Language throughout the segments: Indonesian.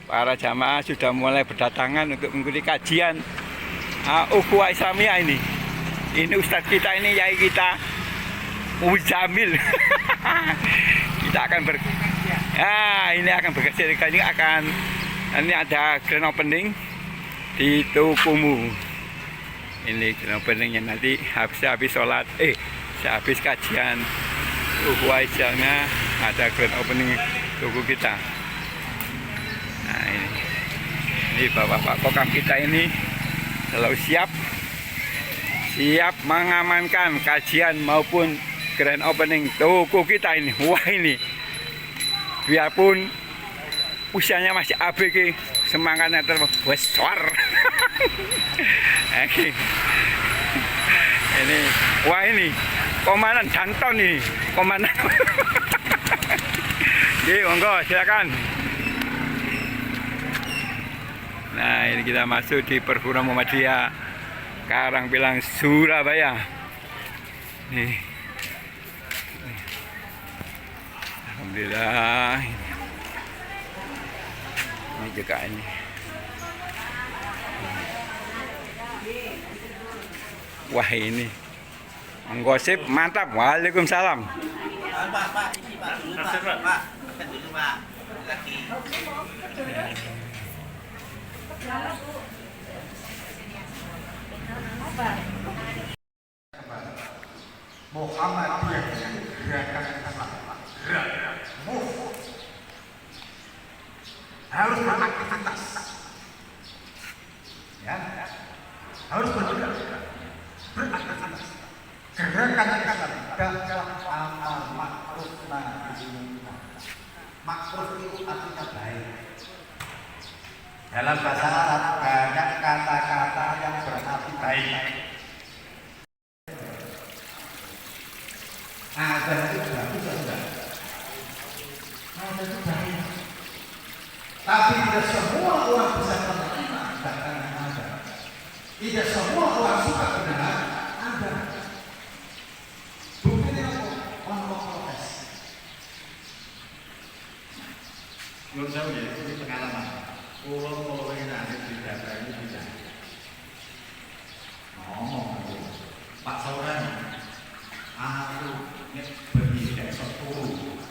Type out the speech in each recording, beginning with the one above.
para jamaah sudah mulai berdatangan untuk mengikuti kajian Ukhuwah Islamiyah ini. Ini Ustadz kita ini, Yai kita Muzamil. Kita akan ini akan bergeser, ini ada grand opening di Tukumu. Ini grand openingnya nanti habis sholat, habis kajian Ukhuwah Islamiyah ada grand opening tuku kita. Nah ini bapak-bapak kokam kita ini selalu siap mengamankan kajian maupun grand opening toko kita ini. Wah, ini biarpun usianya masih ABG, semangatnya terbesar. Ini wah, ini komandan Danton ini, komandan. Oke, monggo silakan. Nah, ini kita masuk di perguruan Muhammadiyah Karangpilang, Surabaya. Nih. Alhamdulillah. Ini juga ini. Wah, ini menggosip mantap. Waalaikumsalam. Pak, ini Pak dulu Pak. Makan dulu Pak. Lagi. Muhammadiyah gerakan Islam, harus beraktivitas, ya, harus beraktivitas. Gerakan Islam dakwah amal ma'ruf nahi munkar. Ma'ruf itu artinya baik. Dalam bahasa Arab banyak kata-kata yang berarti baik. Azan itu bagus atau enggak? Azan itu baik. Tapi tidak semua orang bisa menerima kata azan. Tidak semua orang suka dengan azan. Buktinya orang mau protes. Belum tahu ya, ini pengalaman. Pulau mulai nanti di data ini tidak ngomong itu Pak Sauran, aku berdiri dari sepuluh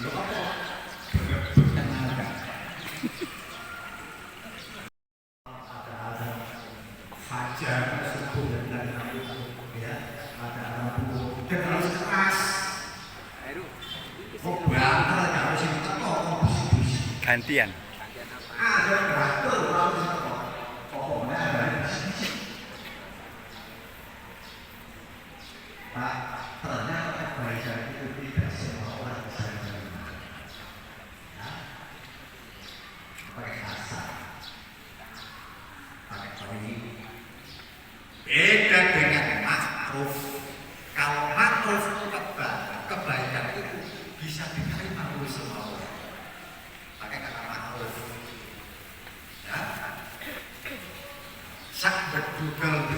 lo apa? Berebutkan harga ada azan fajar, subuh dan ya, ada azan subuh dan harus keras banter, harus ini cetok Gantian. ada teratur harus pokoknya ada Pak, ternyata kebaikan itu tidak semua orang bisa menerima. Ya, pakai kasar, pakai coli. Beda dengan makruf. Kalau makruf kebaikan itu bisa diterima oleh semua orang. Pakai kata makruf, ya. Sak bedugal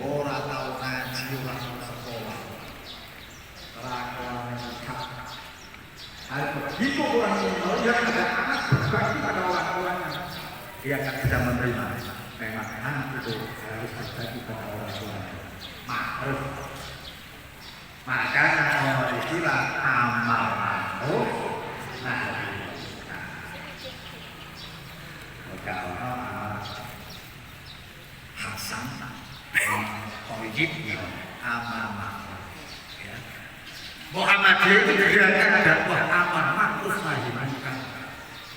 orang tahu ngaji, orang sekolah, kelakuan sikap. Hal begitu orang ini dia ada anak berbagi pada orang-orangnya, dia akan bisa menerima. Memang anak itu harus berbagi pada orang tuanya. Makruf. Maka kalau istilah amal makruf, kalau Hasan, Toyib, amal makruf. Muhammadiyah itu gerakan dakwah amal makruf nahi munkar.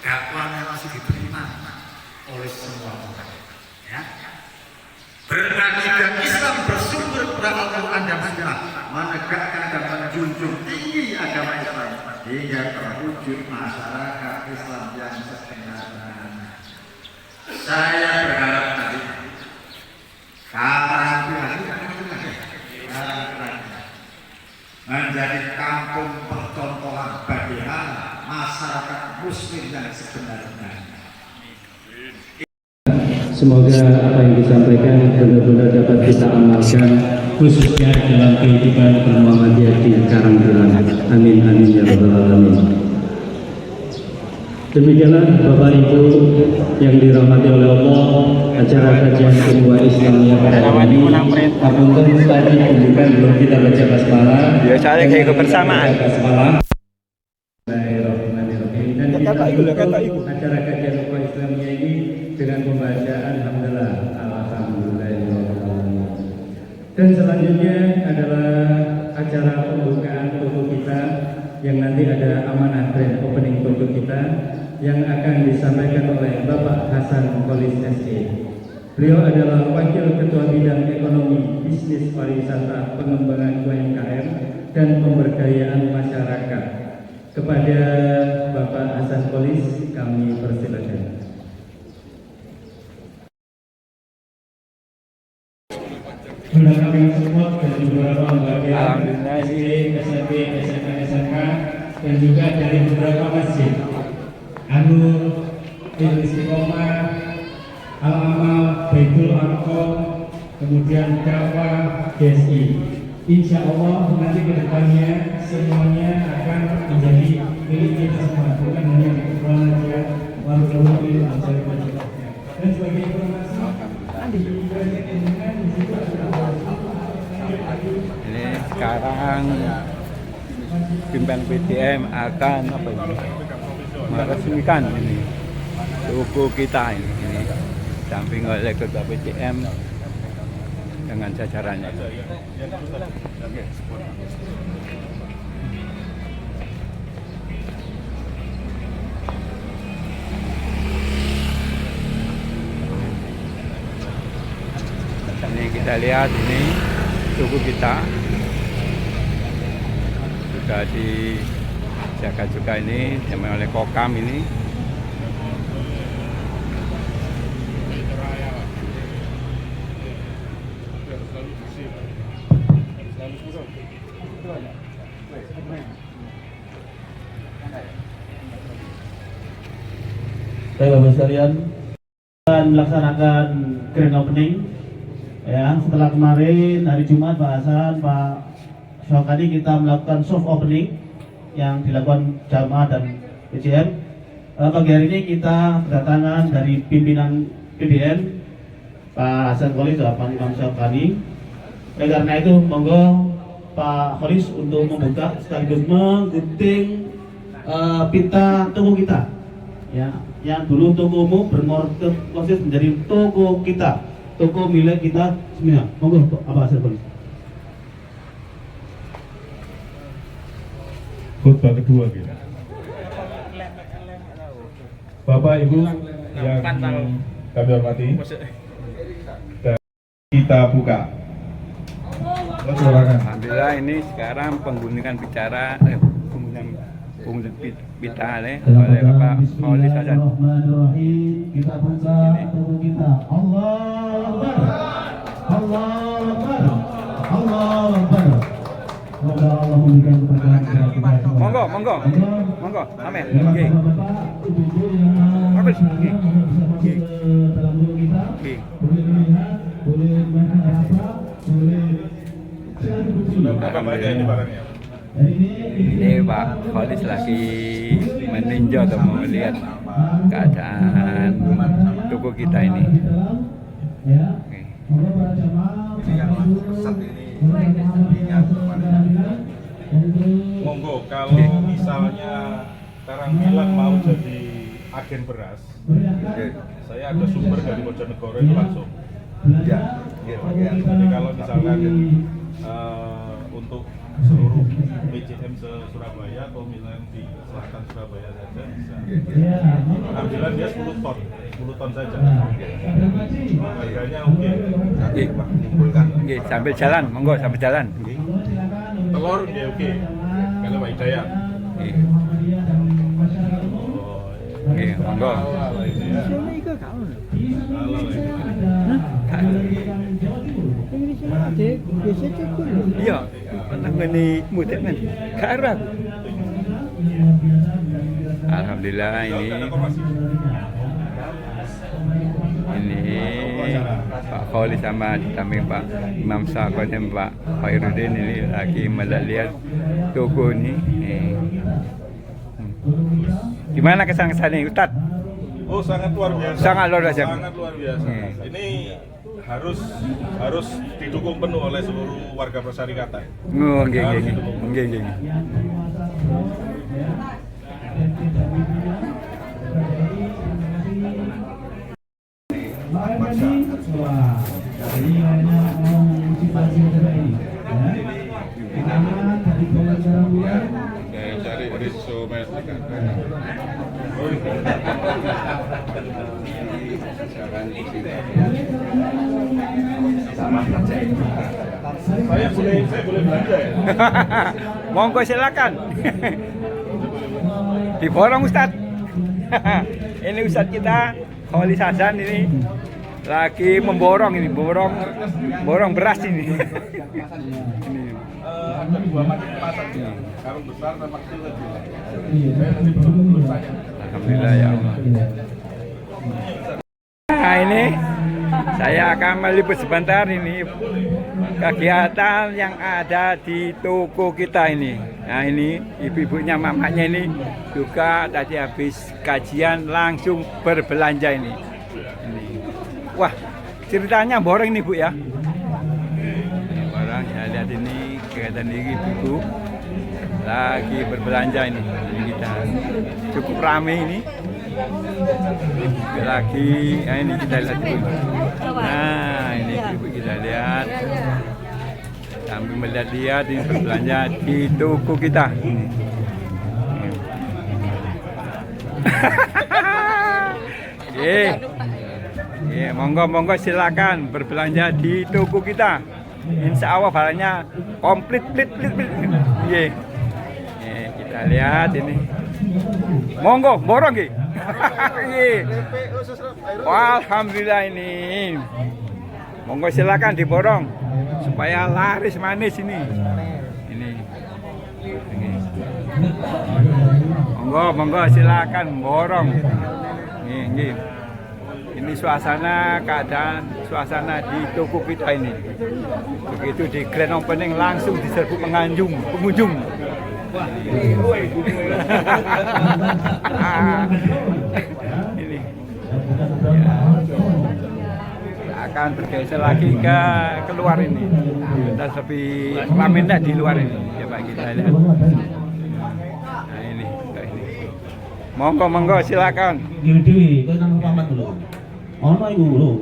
Dakwahnya masih diterima oleh semua orang. Ya. Berakidah Islam bersumber pada Al-Quran dan Sunnah, menegakkan dan menjunjung tinggi agama Islam hingga terwujud masyarakat Islam yang sebenarnya. Saya berharap nanti menjadi kampung percontohan bagaimana masyarakat Muslim yang sebenarnya. Semoga apa yang disampaikan benar-benar dapat kita amalkan, khususnya dalam kehidupan bermuhammadiyah di Karangpilang. Amin amin ya rabbal alamin. Demikianlah Bapak Ibu yang dirahmati oleh Allah, acara kajian Ukhuwah Islamiyah pada hari ini. Apunten tadi pembukaan belum kita baca basmalah. Biasanya kayak kebersamaan. Bismillahirrahmanirrahim. Dan kita tutup acara kajian Ukhuwah Islamiyah ini dengan pembacaan Alhamdulillah. Alhamdulillahirrahmanirrahim. Dan selanjutnya adalah acara pembukaan toko kita yang nanti ada amanah grand opening toko kita yang akan disampaikan oleh Bapak Hasan Kholis SE. Beliau adalah Wakil Ketua Bidang Ekonomi, Bisnis Pariwisata, Pengembangan UMKM, dan Pemberdayaan Masyarakat. Kepada Bapak Hasan Kholis kami persilakan. Sudah kami support dari beberapa lembaga SD, SMP, SMA, SMK, dan juga dari beberapa masjid. Anur, Istiqomah, Al-Amal, Baitul Arqam, kemudian Dakwah, GSI. Insya Allah nanti kedepannya semuanya akan menjadi milik kita semua, bukan hanya kebetulan saja warga ini mencari masyarakat. Dan sebagai informasi, Ini sekarang pimpinan PTM akan apa ini? Meresmikan ini toko kita ini samping oleh ketua PTM dengan jajarannya. Ini kita lihat ini toko kita sudah dijaga juga ini oleh Kokam ini. Baik Bapak sekalian, akan melaksanakan grand opening. Ya, setelah kemarin hari Jumat bahasan Pak Syokani kita melakukan soft opening yang dilakukan jamaah dan PJM. Pagi hari ini kita kedatangan dari pimpinan PBN Pak Hasan Kholis dan Pak Imam Syokani. Oleh karena itu monggo Pak Kholis untuk membuka sekaligus menggunting pita toko kita. Ya, yang dulu toko umum bermetamorfosis menjadi toko kita, toko milik kita semua. Monggo Pak Hasan Kholis. Khutbah kedua kita. Bapak Ibu yang kami hormati, dan kita buka. Alhamdulillah ini sekarang penggunaan bicara penggunaan pita oleh Bapak Kholis Hasan. Kita buka toko kita. Allahu Akbar. Allahu Akbar. Allahu Akbar. Semoga Allah memberikan keberkahan kepada kita semua. Monggo, amin. Nggih. Bagus. Nggih. Dalam toko kita. Nggih. Boleh melihat, boleh meraba, boleh Ini Pak Kholis lagi meninjau atau melihat keadaan toko kita ini. Oke. Monggo, kalau misalnya sekarang bilang mau jadi agen beras, saya ada sumber dari Bojonegoro itu langsung. Ya, jadi kalau misalkan untuk seluruh PJM se-Surabaya atau misalnya di selatan Surabaya saja bisa. Alhamdulillah dia 10 ton saja. Harganya oke. Nggih, mengumpulkan. Nggih, sambil jalan, monggo sambil jalan. Nggih. Telur dia oke. Kalau Pak Hidayat. Nggih. Nggih, monggo. Iya, ngene mudik men. Karep. Alhamdulillah ini Pak Kholis sama didamping Pak Imam Syakon dan Pak Khairuddin ini lagi melihat toko ini. Gimana kesan-kesannya Ustadz? Oh, sangat luar biasa. Sangat luar biasa. Sangat luar biasa. Ini harus didukung penuh oleh seluruh warga persyarikatan. Nggih. Wah, ini hanya antisipasi ini. Aman dari pelanggaran bulan. Saya cari risomes. Saya boleh belanja ya? Monggo silakan. Diborong Ustadz. Ini Ustadz kita Kholis Hasan ini lagi memborong ini, borong beras ini. Ada dua macam kemasan ya. Karung besar sama kecil lagi. Alhamdulillah ya Allah. Nah ini saya akan meliput sebentar ini kegiatan yang ada di toko kita ini. Nah ini ibu-ibunya mamanya ini juga tadi habis kajian langsung berbelanja ini. Wah ceritanya borong nih Bu ya. Borong saya lihat ini kegiatan ini ibu lagi berbelanja ini kita cukup ramai ini. Lagi, nah ini kita lihat dulu. Nah ini ibu kita lihat sambil melihat ini berbelanja di toko kita. Monggo silakan berbelanja di toko kita. Insya Allah barangnya komplit. Kita lihat ini. Monggo borong nggih. Alhamdulillah ini. Monggo silakan diborong supaya laris manis ini. Ini. Monggo silakan borong. Nggih. Ini keadaan suasana di toko kita ini. Begitu di grand opening langsung diserbu pengunjung. Ini akan bergeser lagi ke keluar ini. Kita lebih ramai di luar ini. Coba kita lihat. Nah ini. Monggo silakan. Dewi, kau nang paman dulu. Ono iku lho.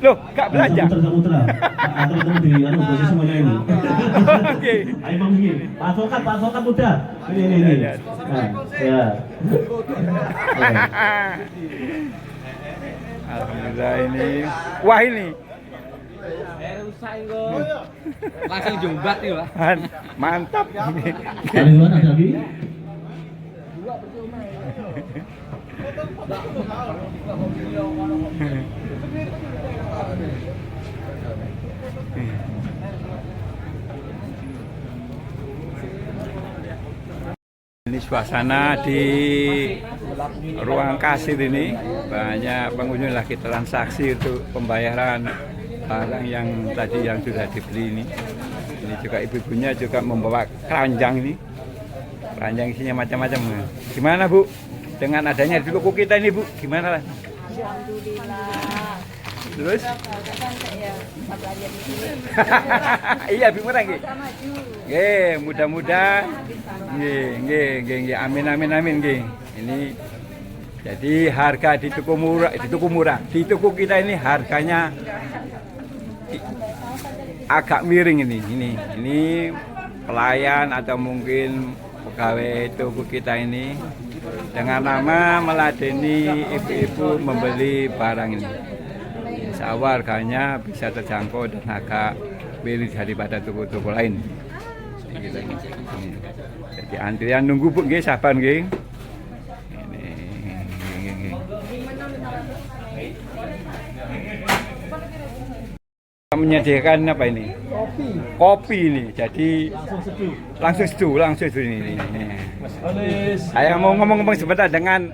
Loh, gak belanja? Muter. Atau ketemu di posisi semuanya ini. Oke. Ayo Bang begini. Pasokan muda. Ini. Nah, ya. Alhamdulillah ini. Wah ini. Langsung jumbat nih Pak. Mantap. Kalian ada lagi? Ini suasana di ruang kasir ini banyak pengunjung lagi transaksi untuk pembayaran barang yang tadi yang sudah dibeli ini. Ini juga ibu-ibunya juga membawa keranjang ini. Keranjang isinya macam-macam. Gimana Bu? Dengan adanya di toko kita ini Bu, gimana lah? Alhamdulillah. Terus? Iya, lebih murah nggih. Nggih, mudah-mudahan. Nggih. Amin nggih. Ini jadi harga di toko murah. Di toko kita ini harganya agak miring ini. Ini pelayan atau mungkin pegawai toko kita ini dengan nama meladeni ibu-ibu membeli barang ini. Insya Allah harganya bisa terjangkau dan agak miring daripada toko-toko lain. Jadi antrian nunggu Bu nggih, sabar nggih. Ini. Menyediakan apa ini? Kopi ini. Jadi langsung seduh ini. Saya mau ngomong sebentar dengan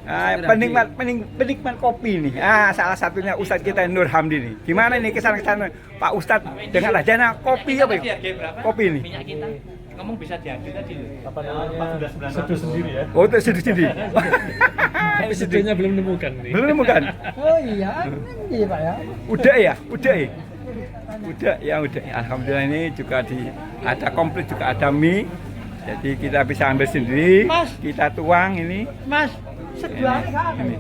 penikmat kopi ini. Salah satunya Ustadz kita Nur Hamdi ini. Gimana nih kesan Pak Ustadz dengan adanya kopi apa? Kopi ini. ngomong bisa diadu tadi loh. Apa namanya? 14 Seduh sendiri ya. Oh, itu sendiri. Tapi seduhnya belum nemukan nih. Belum nemukan. Oh iya, iya Pak ya. Udah ya, udah ya. Udah ya, udah. Alhamdulillah ini juga ada komplit juga ada mie. Jadi kita bisa ambil sendiri. Mas. Kita tuang ini. Mas, seduhannya kan? Ini.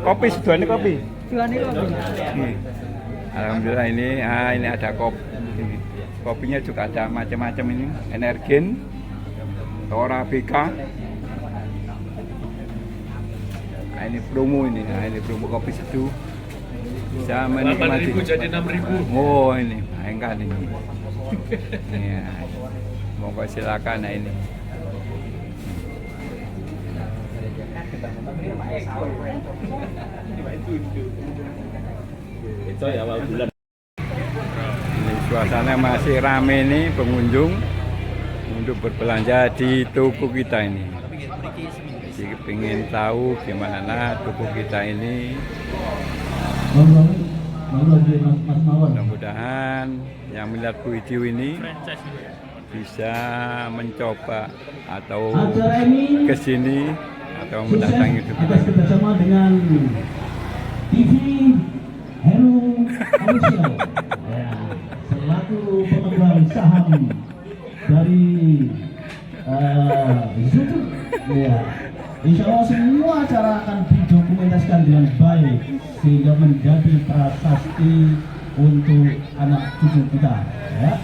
Kopi seduhannya kopi. Seduhannya kopi. Ini. Alhamdulillah ini ada kopi. Ini. Kopinya juga ada macam-macam ini. Energen, Torabika. Nah, ini promo ini. Nah, ini promo kopi seduh. Bisa menikmati. 8.000 jadi 6.000. Oh ini bayangkan ini. Ya. Monggo silakan. Nah ini. Itu ya awal bulan. Ini suasana masih rame nih pengunjung untuk berbelanja di toko kita ini. Jadi pengen tahu gimana toko kita ini. Mudah-mudahan yang melihat video ini bisa mencoba atau ke sini atau mendatangi toko kita bersama dengan TV Heru Official ya, selaku pemegang saham dari YouTube ya. Insya Allah semua acara akan didokumentasikan dengan baik sehingga menjadi prasasti untuk anak cucu kita ya.